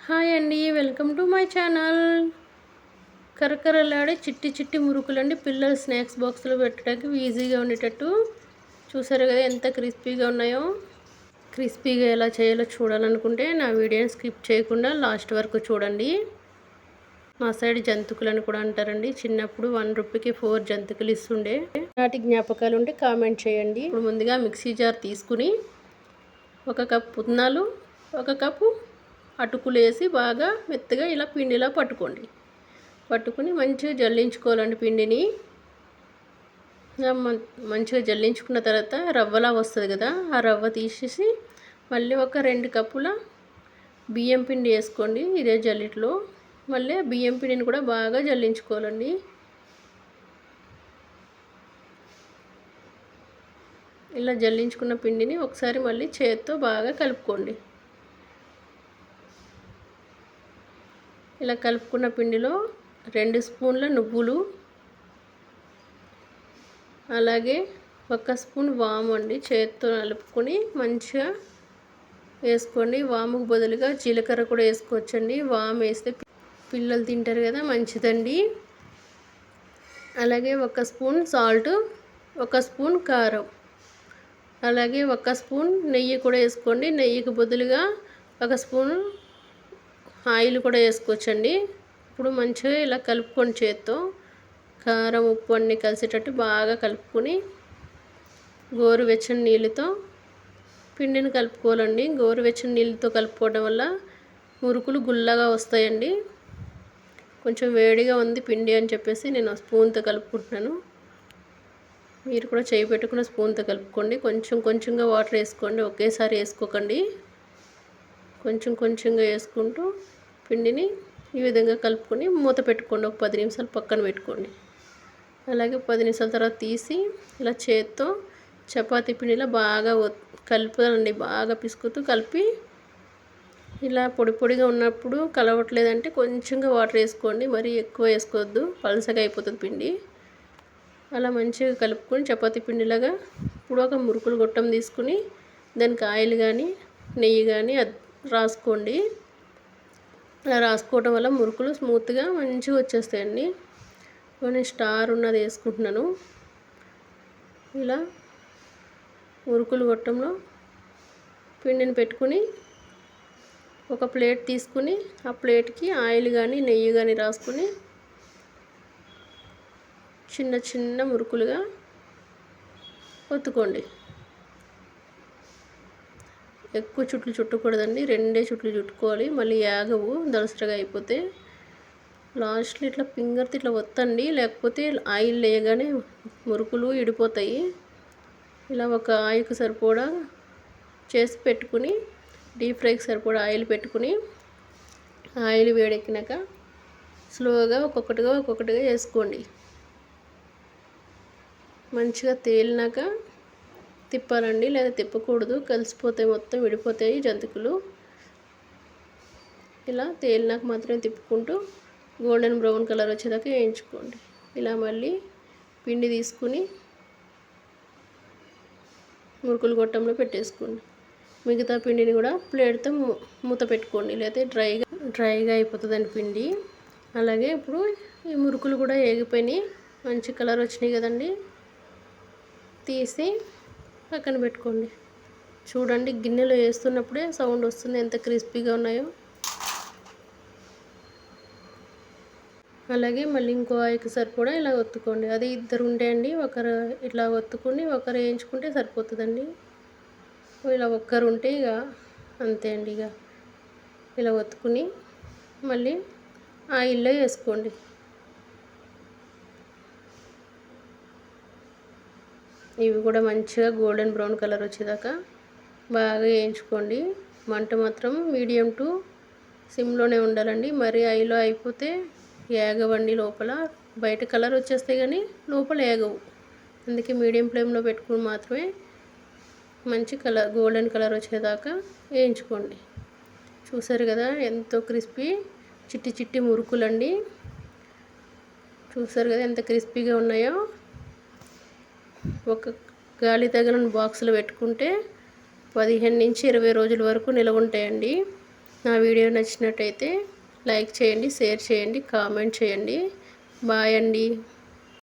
Hi అండి, welcome to my channel. కరకరలాడే చిట్టి చిట్టి మురుకులండి. పిల్లలు స్నాక్స్ బాక్స్లో పెట్టడానికి ఈజీగా ఉండేటట్టు. చూసారు కదా ఎంత క్రిస్పీగా ఉన్నాయో. క్రిస్పీగా ఎలా చేయాలో చూడాలనుకుంటే నా వీడియోని స్కిప్ చేయకుండా లాస్ట్ వరకు చూడండి. మా సైడ్ జంతికలను కూడా అంటారండి. చిన్నప్పుడు 1 రూపీకి 4 జంతికలు ఇస్తుండే. నాటి జ్ఞాపకాలు ఉంటే కామెంట్ చేయండి. ఇప్పుడు ముందుగా మిక్సీ జార్ తీసుకుని 1 కప్ పుట్నాలు, 1 కప్పు అటుకులు వేసి బాగా మెత్తగా ఇలా పిండిలా పట్టుకుని మంచిగా జల్లించుకోవాలండి. పిండిని మంచిగా జల్లించుకున్న తర్వాత రవ్వలా వస్తుంది కదా, ఆ రవ్వ తీసేసి మళ్ళీ ఒక 2 కప్పుల బియ్యం పిండి వేసుకోండి. ఇదే జల్లిట్లో మళ్ళీ బియ్యం పిండిని కూడా బాగా జల్లించుకోవాలండి. ఇలా జల్లించుకున్న పిండిని ఒకసారి మళ్ళీ చేత్తో బాగా కలుపుకోండి. ఇలా కలుపుకున్న పిండిలో 2 స్పూన్ల నువ్వులు, అలాగే 1 స్పూన్ వాము అండి చేత్తో కలుపుకొని మంచిగా వేసుకోండి. వాముకు బదులుగా జీలకర్ర కూడా వేసుకోవచ్చండి. వాము వేస్తే పిల్లలు తింటారు కదా, మంచిదండి. అలాగే 1 స్పూన్ సాల్ట్, 1 స్పూన్ కారం, అలాగే 1 స్పూన్ నెయ్యి కూడా వేసుకోండి. నెయ్యికి బదులుగా 1 స్పూన్ ఆయిల్ కూడా వేసుకోవచ్చండి. ఇప్పుడు మంచిగా ఇలా కలుపుకొని చేత్తో కారం ఉప్పు అన్నీ కలిసేటట్టు బాగా కలుపుకొని గోరువెచ్చని నీళ్ళతో పిండిని కలుపుకోవాలండి. గోరువెచ్చని నీళ్ళతో కలుపుకోవడం వల్ల మురుకులు గుల్లగా వస్తాయండి. కొంచెం వేడిగా ఉంది పిండి అని చెప్పేసి నేను స్పూన్తో కలుపుకుంటున్నాను. మీరు కూడా చేయి పెట్టుకున్న స్పూన్తో కలుపుకోండి. కొంచెం కొంచెంగా వాటర్ వేసుకోండి, ఒకేసారి వేసుకోకండి. కొంచెం కొంచెంగా వేసుకుంటూ పిండిని ఈ విధంగా కలుపుకొని మూత పెట్టుకోండి. ఒక 10 నిమిషాలు పక్కన పెట్టుకోండి. అలాగే 10 నిమిషాల తర్వాత తీసి ఇలా చేత్తో చపాతీ పిండిలా బాగా కలుపుతానండి. బాగా పిసుకుతూ కలిపి ఇలా పొడి పొడిగా ఉన్నప్పుడు కలవట్లేదంటే కొంచెంగా వాటర్ వేసుకోండి. మరీ ఎక్కువ వేసుకోవద్దు, పలసగా అయిపోతుంది పిండి. అలా మంచిగా కలుపుకొని చపాతీ పిండిలాగా ఇప్పుడు ఒక మురుకులు గొట్టం తీసుకుని దానికి ఆయిల్ కానీ నెయ్యి కానీ రాసుకోండి. అలా రాసుకోవడం వల్ల మురుకులు స్మూత్గా మంచిగా వచ్చేస్తాయండి. నేను స్టార్ ఉన్నది వేసుకుంటున్నాను. ఇలా మురుకులు గొట్టంలో పిండిని పెట్టుకుని ఒక ప్లేట్ తీసుకుని ఆ ప్లేట్కి ఆయిల్ కానీ నెయ్యి కానీ రాసుకుని చిన్న చిన్న మురుకులుగా ఒత్తుకోండి. ఎక్కువ చుట్లు చుట్టకూడదండి, 2 చుట్లు చుట్టుకోవాలి. మళ్ళీ యాగవు, దలసరగా అయిపోతే. లాస్ట్లో ఇట్లా ఫింగర్తో ఇట్లా ఒత్తండి, లేకపోతే ఆయిల్ వేయగానే మురుకులు ఇడిపోతాయి. ఇలా ఒక ఆయిల్కి సరిపడా చేసి పెట్టుకుని డీప్ ఫ్రైకి సరిపడా ఆయిల్ పెట్టుకుని ఆయిల్ వేడెక్కినాక స్లోగా ఒక్కొక్కటిగా వేసుకోండి. మంచిగా తేలినాక తిప్పాలండి, లేదా తిప్పకూడదు, కలిసిపోతాయి, మొత్తం విడిపోతాయి జంతికలు. ఇలా తేలినాక మాత్రమే తిప్పుకుంటూ గోల్డెన్ బ్రౌన్ కలర్ వచ్చేదాకా వేయించుకోండి. ఇలా మళ్ళీ పిండి తీసుకుని మురుకులు గొట్టంలో పెట్టేసుకోండి. మిగతా పిండిని కూడా ప్లేట్తో మూత పెట్టుకోండి, లేకపోతే డ్రైగా అయిపోతుందండి పిండి. అలాగే ఇప్పుడు ఈ మురుకులు కూడా వేగిపోయినాయి, మంచి కలర్ వచ్చినాయి కదండి. తీసి పక్కన పెట్టుకోండి. చూడండి, గిన్నెలో వేస్తున్నప్పుడే సౌండ్ వస్తుంది ఎంత క్రిస్పీగా ఉన్నాయో. అలాగే మళ్ళీ ఇంకో ఆయిల్కి సరిపడా ఇలా ఒత్తుకోండి. అది 2 ఉంటాయండి, ఒకరు ఇట్లా ఒత్తుకుని ఒకరు వేయించుకుంటే సరిపోతుందండి. ఇలా ఒక్కరు ఉంటే ఇక అంతే అండి. ఇక ఇలా ఒత్తుకుని మళ్ళీ ఆయిల్లో వేసుకోండి. ఇవి కూడా మంచిగా గోల్డెన్ బ్రౌన్ కలర్ వచ్చేదాకా బాగా వేయించుకోండి. మంట మాత్రం మీడియం టు సిమ్లోనే ఉండాలండి. మరీ హైలో అయిపోతే ఏగవండి, లోపల బయట కలర్ వచ్చేస్తాయి కానీ లోపల ఏగవు. అందుకే మీడియం ఫ్లేమ్లో పెట్టుకుని మాత్రమే మంచి కలర్ గోల్డెన్ కలర్ వచ్చేదాకా వేయించుకోండి. చూసారు కదా ఎంతో క్రిస్పీ చిట్టి చిట్టి మురుకులండి. చూసారు కదా ఎంత క్రిస్పీగా ఉన్నాయో. ఒక గాలి తగిలిన బాక్స్లో పెట్టుకుంటే 15 నుంచి 20 రోజుల వరకు నిల్వ ఉంటాయండి. నా వీడియో నచ్చినట్టయితే లైక్ చేయండి, షేర్ చేయండి, కామెంట్ చేయండి. బాయ్ అండి.